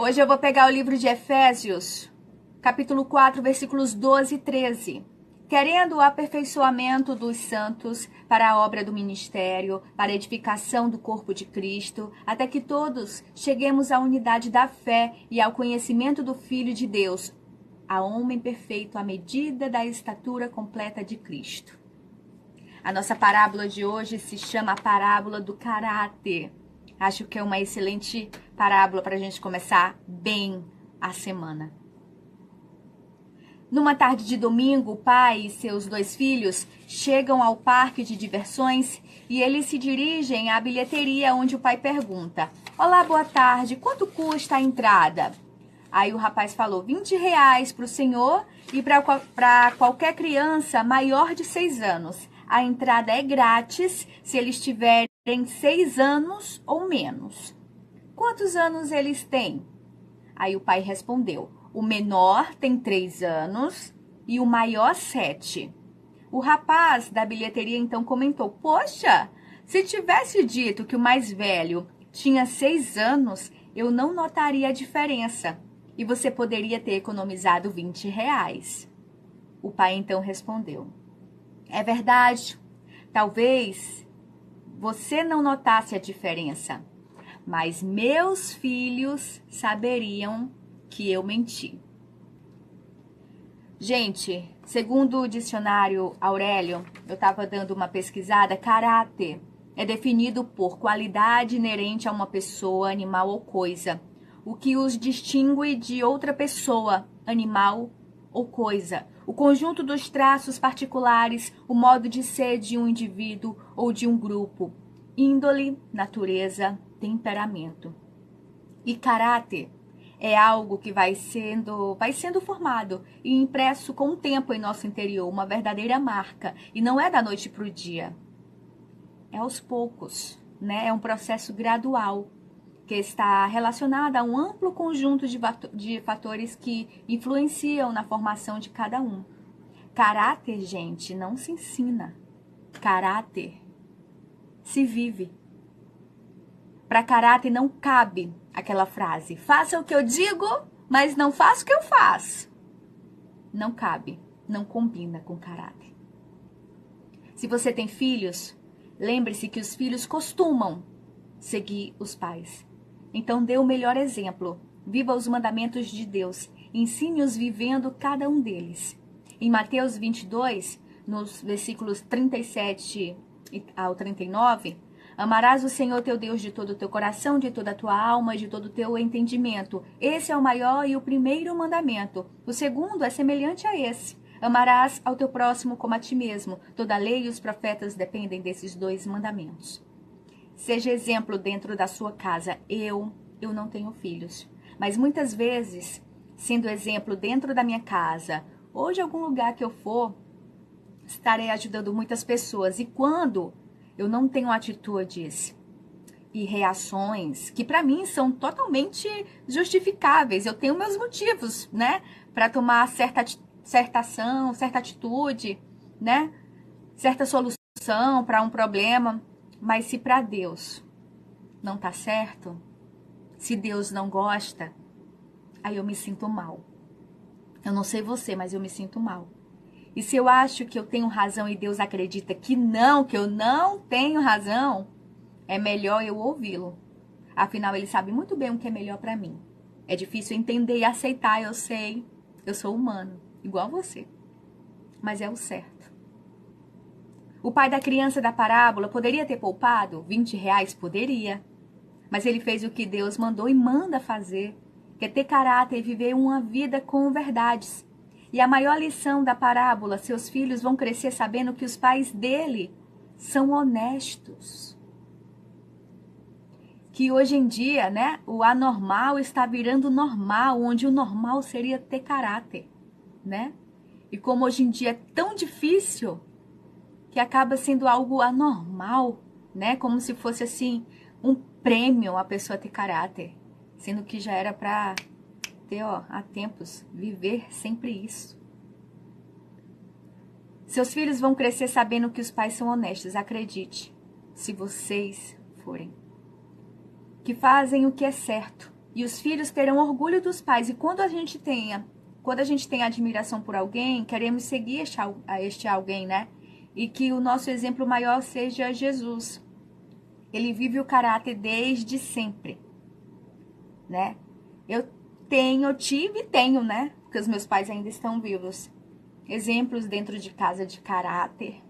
Hoje eu vou pegar o livro de Efésios, capítulo 4, versículos 12 e 13. Querendo o aperfeiçoamento dos santos para a obra do ministério, para a edificação do corpo de Cristo, até que todos cheguemos à unidade da fé e ao conhecimento do Filho de Deus, a homem perfeito à medida da estatura completa de Cristo. A nossa parábola de hoje se chama a parábola do caráter. Acho que é uma excelente parábola para a gente começar bem a semana. Numa tarde de domingo, o pai e seus 2 filhos chegam ao parque de diversões e eles se dirigem à bilheteria, onde o pai pergunta: "Olá, boa tarde, quanto custa a entrada?" Aí o rapaz falou: R$20 para o senhor e para qualquer criança maior de 6 anos. A entrada é grátis se eles tiverem 6 anos ou menos. Quantos anos eles têm? Aí o pai respondeu: o menor tem 3 anos e o maior 7. O rapaz da bilheteria então comentou: poxa, se tivesse dito que o mais velho tinha 6 anos, eu não notaria a diferença e você poderia ter economizado R$20. O pai então respondeu: é verdade, talvez você não notasse a diferença, mas meus filhos saberiam que eu menti. Gente, segundo o dicionário Aurélio, eu estava dando uma pesquisada, caráter é definido por qualidade inerente a uma pessoa, animal ou coisa, o que os distingue de outra pessoa, animal ou coisa, o conjunto dos traços particulares, o modo de ser de um indivíduo ou de um grupo, índole, natureza, temperamento. E caráter é algo que vai sendo formado e impresso com o tempo em nosso interior, uma verdadeira marca. E não é da noite para o dia, é aos poucos, né? É um processo gradual que está relacionado a um amplo conjunto de fatores que influenciam na formação de cada um. Caráter, gente, não se ensina. Caráter se vive. Para caráter não cabe aquela frase: faça o que eu digo, mas não faça o que eu faço. Não cabe, não combina com caráter. Se você tem filhos, lembre-se que os filhos costumam seguir os pais. Então dê o melhor exemplo. Viva os mandamentos de Deus. Ensine-os vivendo cada um deles. Em Mateus 22, nos versículos 37 ao 39, amarás o Senhor teu Deus de todo o teu coração, de toda a tua alma, de todo o teu entendimento. Esse é o maior e o primeiro mandamento. O segundo é semelhante a esse: amarás ao teu próximo como a ti mesmo. Toda a lei e os profetas dependem desses 2 mandamentos. Seja exemplo dentro da sua casa. Eu não tenho filhos, mas muitas vezes, sendo exemplo dentro da minha casa ou de algum lugar que eu for, estarei ajudando muitas pessoas. E quando eu não tenho atitudes e reações que para mim são totalmente justificáveis, eu tenho meus motivos, né, para tomar certa ação, certa atitude, né, certa solução para um problema. Mas se para Deus não tá certo, se Deus não gosta, aí eu me sinto mal. Eu não sei você, mas eu me sinto mal. E se eu acho que eu tenho razão e Deus acredita que eu não tenho razão, é melhor eu ouvi-lo. Afinal, ele sabe muito bem o que é melhor para mim. É difícil entender e aceitar, eu sei. Eu sou humano, igual você. Mas é o certo. O pai da criança da parábola poderia ter poupado R$20? Poderia. Mas ele fez o que Deus mandou e manda fazer, que é ter caráter e viver uma vida com verdades. E a maior lição da parábola: seus filhos vão crescer sabendo que os pais dele são honestos. Que hoje em dia, né, o anormal está virando normal, onde o normal seria ter caráter, né? E como hoje em dia é tão difícil, que acaba sendo algo anormal, né? Como se fosse assim um prêmio a pessoa ter caráter, sendo que já era para ter, há tempos, viver sempre isso. Seus filhos vão crescer sabendo que os pais são honestos, acredite, se vocês forem. Que fazem o que é certo, E os filhos terão orgulho dos pais. E quando a gente tem admiração por alguém, queremos seguir este alguém, né? E que o nosso exemplo maior seja Jesus. Ele vive o caráter desde sempre, né? Eu tive e tenho, né? Porque os meus pais ainda estão vivos. Exemplos dentro de casa de caráter,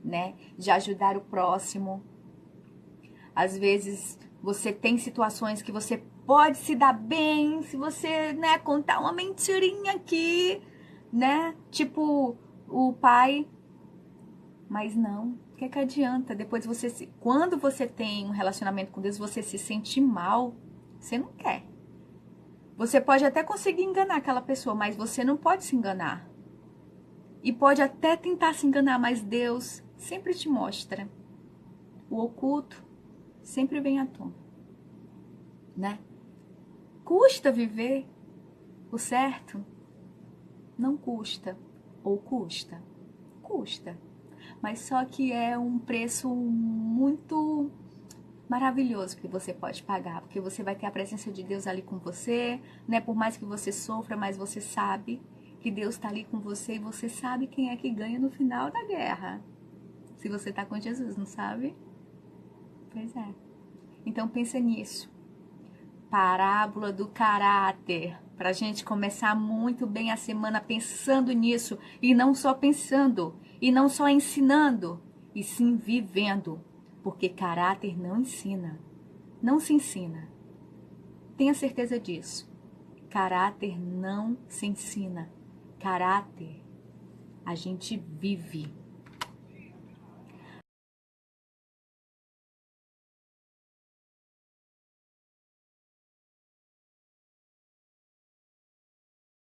né? De ajudar o próximo. Às vezes você tem situações que você pode se dar bem se você, né, contar uma mentirinha aqui, né? Tipo o pai, mas não. O que adianta? Depois quando você tem um relacionamento com Deus, você se sente mal, você não quer. Você pode até conseguir enganar aquela pessoa, mas você não pode se enganar. E pode até tentar se enganar, mas Deus sempre te mostra. O oculto sempre vem à tona, né? Custa viver o certo? Não custa. Ou custa? Custa. Mas só que é um preço muito maravilhoso que você pode pagar, porque você vai ter a presença de Deus ali com você, né? Por mais que você sofra, mas você sabe que Deus está ali com você e você sabe quem é que ganha no final da guerra. Se você está com Jesus, não sabe? Pois é. Então pensa nisso. Parábola do caráter. Para a gente começar muito bem a semana pensando nisso. E não só pensando. E não só ensinando. E sim vivendo. Porque caráter não ensina. Não se ensina. Tenha certeza disso. Caráter não se ensina. Caráter a gente vive.